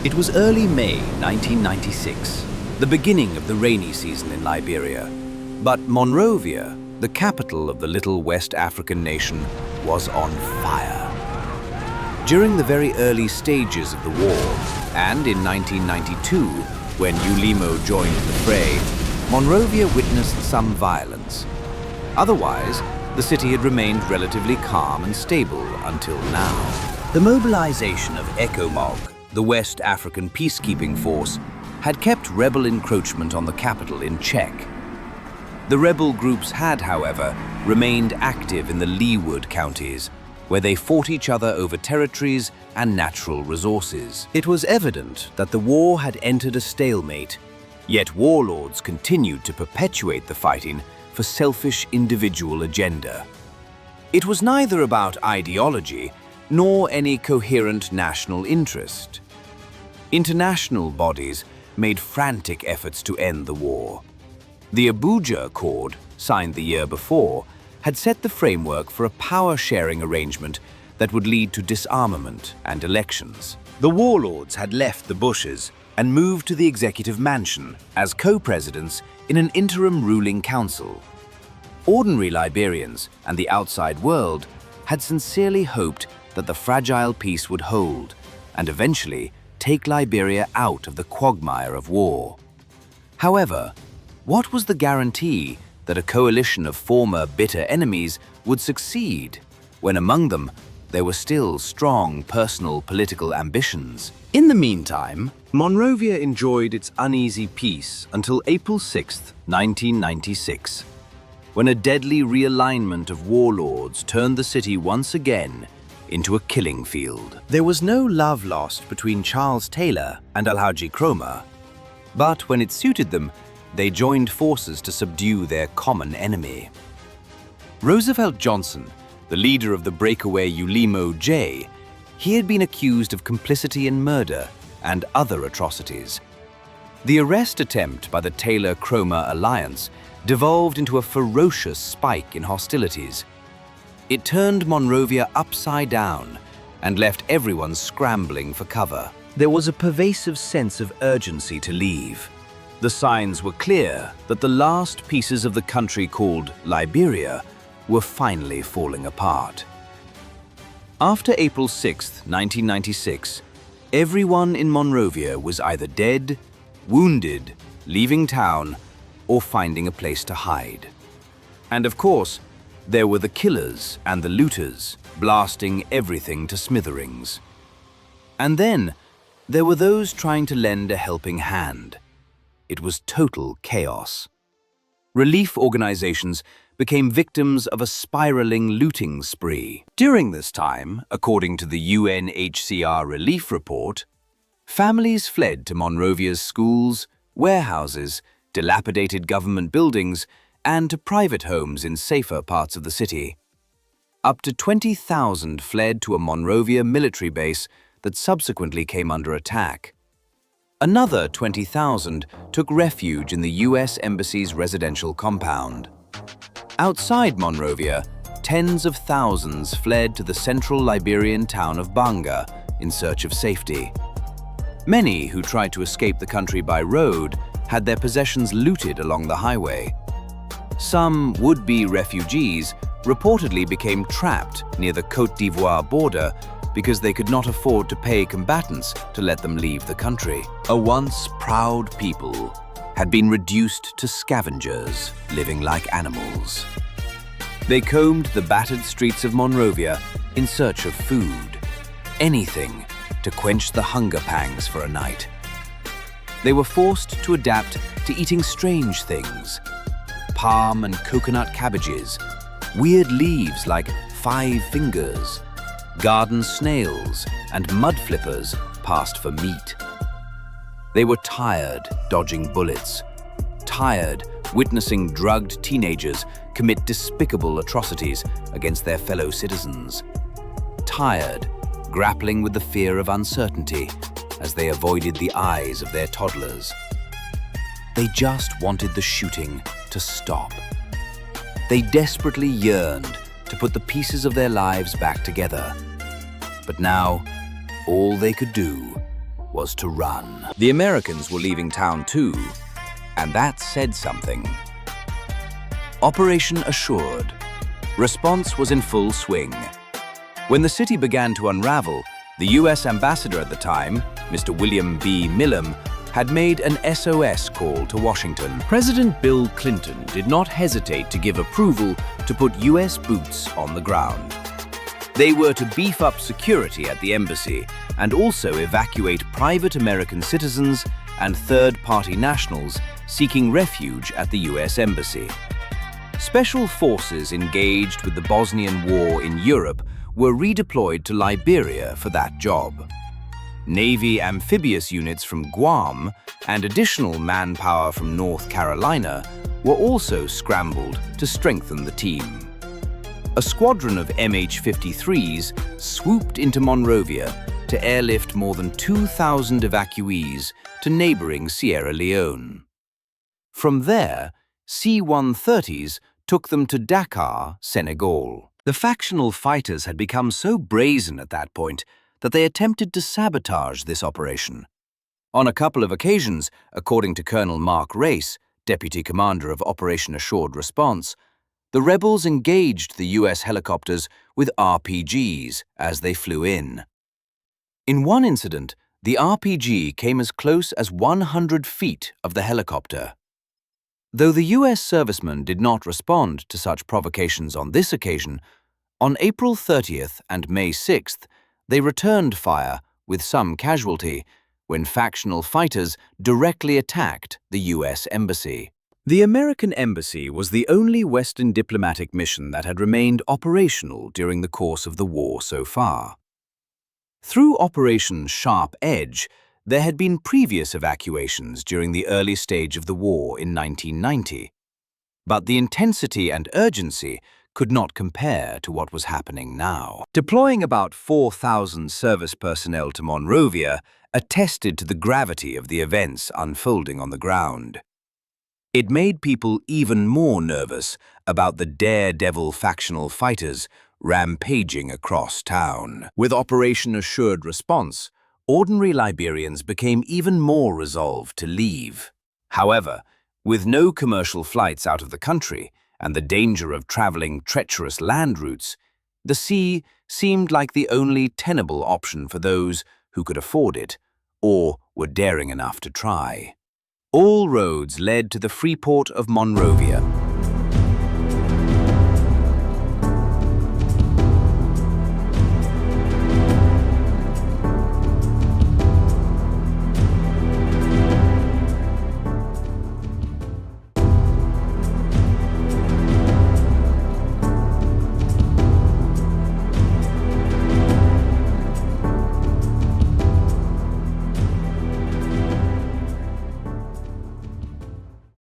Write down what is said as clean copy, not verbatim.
It was early May 1996, the beginning of the rainy season in Liberia. But Monrovia, the capital of the little West African nation, was on fire. During the very early stages of the war, and in 1992, when Ulimo joined the fray, Monrovia witnessed some violence. Otherwise, the city had remained relatively calm and stable until now. The mobilization of ECOMOG, the West African peacekeeping force, had kept rebel encroachment on the capital in check. The rebel groups had, however, remained active in the leeward counties, where they fought each other over territories and natural resources. It was evident that the war had entered a stalemate, yet warlords continued to perpetuate the fighting for selfish individual agenda. It was neither about ideology nor any coherent national interest. International bodies made frantic efforts to end the war. The Abuja Accord, signed the year before, had set the framework for a power-sharing arrangement that would lead to disarmament and elections. The warlords had left the bushes and moved to the executive mansion as co-presidents in an interim ruling council. Ordinary Liberians and the outside world had sincerely hoped that the fragile peace would hold and eventually take Liberia out of the quagmire of war. However, what was the guarantee that a coalition of former bitter enemies would succeed when among them there were still strong personal political ambitions? In the meantime, Monrovia enjoyed its uneasy peace until April 6, 1996, when a deadly realignment of warlords turned the city once again into a killing field. There was no love lost between Charles Taylor and Alhaji Kroma, but when it suited them, they joined forces to subdue their common enemy. Roosevelt Johnson, the leader of the breakaway Ulimo J, he had been accused of complicity in murder and other atrocities. The arrest attempt by the Taylor-Kroma alliance devolved into a ferocious spike in hostilities. It turned Monrovia upside down and left everyone scrambling for cover. There was a pervasive sense of urgency to leave. The signs were clear that the last pieces of the country called Liberia were finally falling apart. After April 6, 1996, everyone in Monrovia was either dead, wounded, leaving town, or finding a place to hide. And of course, there were the killers and the looters, blasting everything to smithereens. And then, there were those trying to lend a helping hand. It was total chaos. Relief organizations became victims of a spiraling looting spree. During this time, according to the UNHCR relief report, families fled to Monrovia's schools, warehouses, dilapidated government buildings, and to private homes in safer parts of the city. Up to 20,000 fled to a Monrovia military base that subsequently came under attack. Another 20,000 took refuge in the U.S. Embassy's residential compound. Outside Monrovia, tens of thousands fled to the central Liberian town of Banga in search of safety. Many who tried to escape the country by road had their possessions looted along the highway. Some would-be refugees reportedly became trapped near the Côte d'Ivoire border because they could not afford to pay combatants to let them leave the country. A once proud people had been reduced to scavengers, living like animals. They combed the battered streets of Monrovia in search of food, anything to quench the hunger pangs for a night. They were forced to adapt to eating strange things: palm and coconut cabbages, weird leaves like 5 fingers, garden snails, and mud flippers passed for meat. They were tired dodging bullets, tired witnessing drugged teenagers commit despicable atrocities against their fellow citizens, tired grappling with the fear of uncertainty as they avoided the eyes of their toddlers. They just wanted the shooting to stop. They desperately yearned to put the pieces of their lives back together. But now, all they could do was to run. The Americans were leaving town too, and that said something. Operation Assured. Response was in full swing. When the city began to unravel, the U.S. ambassador at the time, Mr. William B. Millam, had made an SOS call to Washington. President Bill Clinton did not hesitate to give approval to put U.S. boots on the ground. They were to beef up security at the embassy and also evacuate private American citizens and third-party nationals seeking refuge at the U.S. Embassy. Special forces engaged with the Bosnian War in Europe were redeployed to Liberia for that job. Navy amphibious units from Guam and additional manpower from North Carolina were also scrambled to strengthen the team. A squadron of MH-53s swooped into Monrovia to airlift more than 2,000 evacuees to neighboring Sierra Leone. From there, C-130s took them to Dakar, Senegal. The factional fighters had become so brazen at that point that they attempted to sabotage this operation. On a couple of occasions, according to Colonel Mark Race, Deputy Commander of Operation Assured Response, the rebels engaged the U.S. helicopters with RPGs as they flew in. In one incident, the RPG came as close as 100 feet of the helicopter. Though the U.S. servicemen did not respond to such provocations on this occasion, on April 30th and May 6th, they returned fire with some casualty when factional fighters directly attacked the U.S. Embassy. The American Embassy was the only Western diplomatic mission that had remained operational during the course of the war so far. Through Operation Sharp Edge, there had been previous evacuations during the early stage of the war in 1990. But the intensity and urgency could not compare to what was happening now. Deploying about 4,000 service personnel to Monrovia attested to the gravity of the events unfolding on the ground. It made people even more nervous about the daredevil factional fighters rampaging across town. With Operation Assured Response, ordinary Liberians became even more resolved to leave. However, with no commercial flights out of the country and the danger of traveling treacherous land routes, the sea seemed like the only tenable option for those who could afford it or were daring enough to try. All roads led to the Freeport of Monrovia,